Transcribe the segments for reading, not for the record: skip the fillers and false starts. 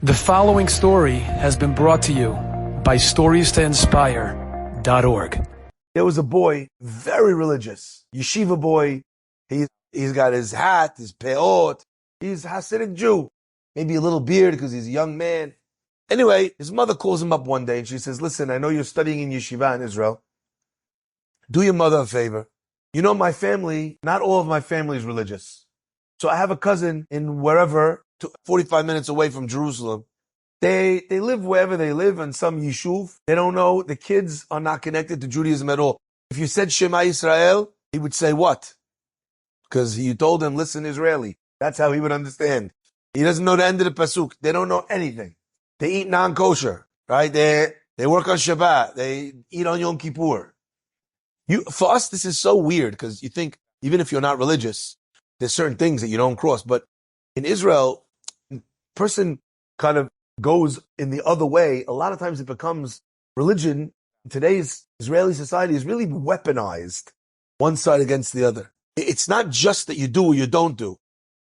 The following story has been brought to you by StoriesToInspire.org. There was a boy, very religious, yeshiva boy. He's got his hat, his peot. He's a Hasidic Jew. Maybe a little beard because he's a young man. Anyway, his mother calls him up one day and she says, listen, I know you're studying in yeshiva in Israel. Do your mother a favor. You know my family, not all of my family is religious. So I have a cousin in wherever, 45 minutes away from Jerusalem. They live wherever they live in some yishuv. They don't know. The kids are not connected to Judaism at all. If you said Shema Yisrael, he would say what? Because you told him, listen, Israeli. That's how he would understand. He doesn't know the end of the pasuk. They don't know anything. They eat non-kosher, right? They work on Shabbat. They eat on Yom Kippur. For us, this is so weird because you think, even if you're not religious, there's certain things that you don't cross. But in Israel, person kind of goes in the other way. A lot of times it becomes religion. Today's Israeli society is really weaponized, one side against the other. It's not just that you do or you don't do.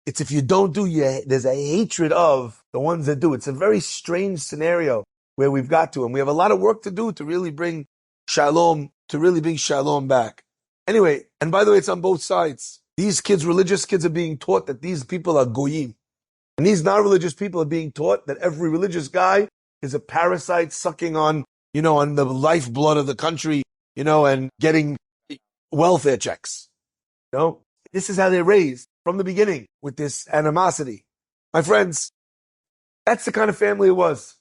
It's if you don't do, there's a hatred of the ones that do. It's a very strange scenario where we've got to, and we have a lot of work to do to really bring shalom, back. Anyway, and by the way, it's on both sides. These kids, religious kids, are being taught that these people are goyim. And these non-religious people are being taught that every religious guy is a parasite sucking on, on the lifeblood of the country, and getting welfare checks. This is how they're raised from the beginning with this animosity. My friends, that's the kind of family it was.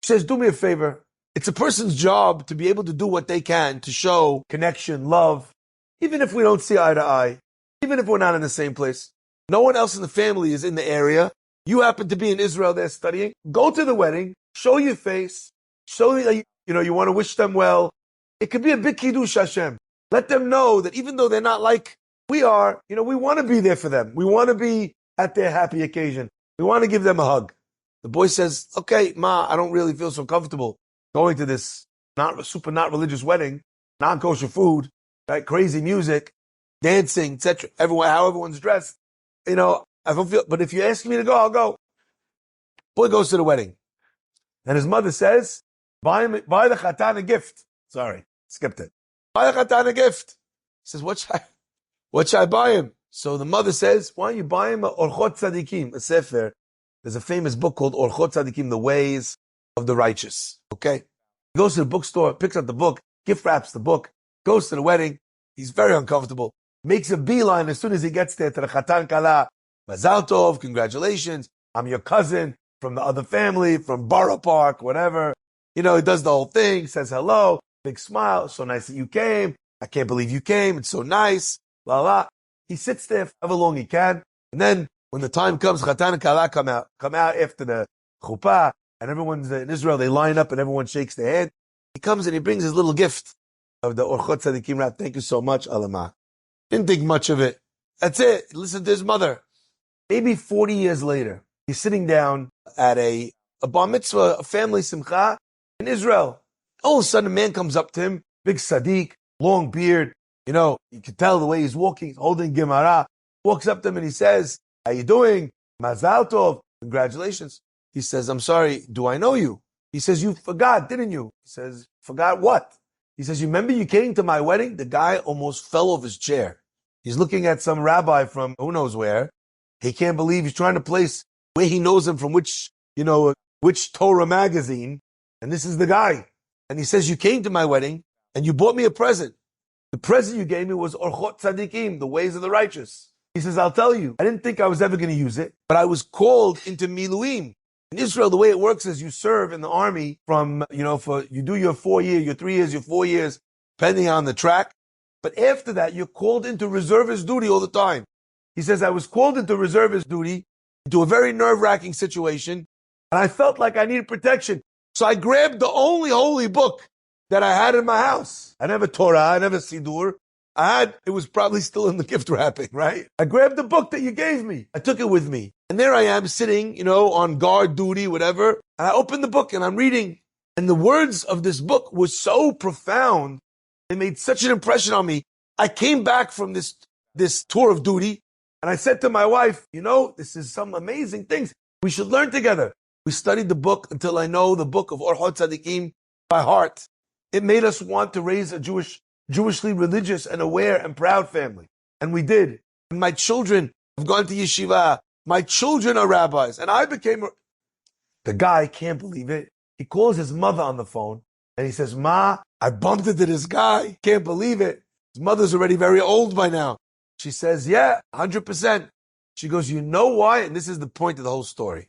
She says, do me a favor. It's a person's job to be able to do what they can to show connection, love, even if we don't see eye to eye, even if we're not in the same place. No one else in the family is in the area. You happen to be in Israel there studying. Go to the wedding. Show your face. Show that you want to wish them well. It could be a big kiddush Hashem. Let them know that even though they're not like we are, we want to be there for them. We want to be at their happy occasion. We want to give them a hug. The boy says, okay, Ma, I don't really feel so comfortable going to this not religious wedding, non-kosher food, right? Crazy music, dancing, etc. How everyone's dressed. I don't feel, but if you ask me to go, I'll go. Boy goes to the wedding. And his mother says, buy the chatan a gift. Sorry, skipped it. Buy the chatan a gift. He says, what should I buy him? So the mother says, why don't you buy him a Orchot Tzadikim, a sefer. There's a famous book called Orchot Tzadikim, The Ways of the Righteous. Okay? He goes to the bookstore, picks up the book, gift wraps the book, goes to the wedding. He's very uncomfortable. Makes a beeline as soon as he gets there to the chatan kala. Mazal tov, congratulations. I'm your cousin from the other family, from Borough Park, whatever. He does the whole thing, says hello, big smile. So nice that you came. I can't believe you came. It's so nice. La la. He sits there for however long he can. And then when the time comes, Chatan and Kala come out after the chuppah, and everyone's in Israel, they line up and everyone shakes their hand. He comes and he brings his little gift of the Orchot Tzadikim wrap. Thank you so much, Alama. Didn't think much of it. That's it. Listen to his mother. Maybe 40 years later, he's sitting down at a bar mitzvah, a family simcha in Israel. All of a sudden, a man comes up to him, big Sadiq, long beard. You can tell the way he's walking, he's holding Gemara. Walks up to him and he says, how you doing? Mazal tov. Congratulations. He says, I'm sorry, do I know you? He says, you forgot, didn't you? He says, forgot what? He says, you remember you came to my wedding? The guy almost fell off his chair. He's looking at some rabbi from who knows where. He can't believe he's trying to place where he knows him from which Torah magazine. And this is the guy. And he says, you came to my wedding and you bought me a present. The present you gave me was Orchot Tzadikim, the ways of the righteous. He says, I'll tell you, I didn't think I was ever going to use it, but I was called into Miluim. In Israel, the way it works is you serve in the army from, you do your 4 years, your 3 years, your 4 years, depending on the track. But after that, you're called into reservist duty all the time. He says, I was called into reservist duty, into a very nerve-wracking situation, and I felt like I needed protection. So I grabbed the only holy book that I had in my house. I never Torah, I never Sidur. It was probably still in the gift wrapping, right? I grabbed the book that you gave me. I took it with me. And there I am sitting, on guard duty, whatever. And I opened the book and I'm reading. And the words of this book were so profound. They made such an impression on me. I came back from this tour of duty and I said to my wife, this is some amazing things. We should learn together. We studied the book until I know the book of Orchot Tzadikim by heart. It made us want to raise a Jewishly religious and aware and proud family. And we did. And my children have gone to yeshiva. My children are rabbis. And I became... The guy can't believe it. He calls his mother on the phone and he says, Ma, I bumped into this guy. Can't believe it. His mother's already very old by now. She says, yeah, 100%. She goes, you know why? And this is the point of the whole story.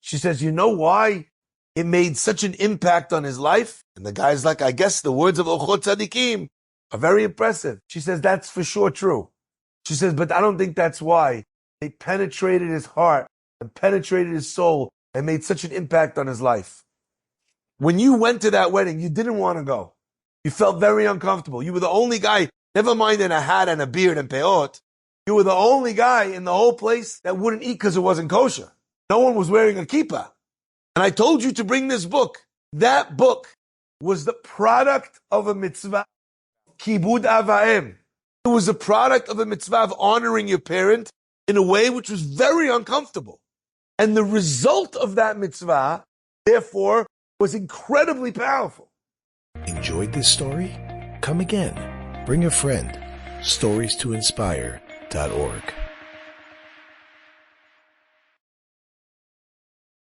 She says, you know why it made such an impact on his life? And the guy's like, I guess the words of Ochot Tzadikim are very impressive. She says, that's for sure true. She says, but I don't think that's why. They penetrated his heart and penetrated his soul and made such an impact on his life. When you went to that wedding, you didn't want to go. You felt very uncomfortable. You were the only guy, never mind in a hat and a beard and peot. You were the only guy in the whole place that wouldn't eat because it wasn't kosher. No one was wearing a kippah. And I told you to bring this book. That book was the product of a mitzvah, kibud avaim. It was a product of a mitzvah of honoring your parent in a way which was very uncomfortable. And the result of that mitzvah, therefore, was incredibly powerful. Enjoyed this story? Come again. Bring a friend. StoriesToInspire.org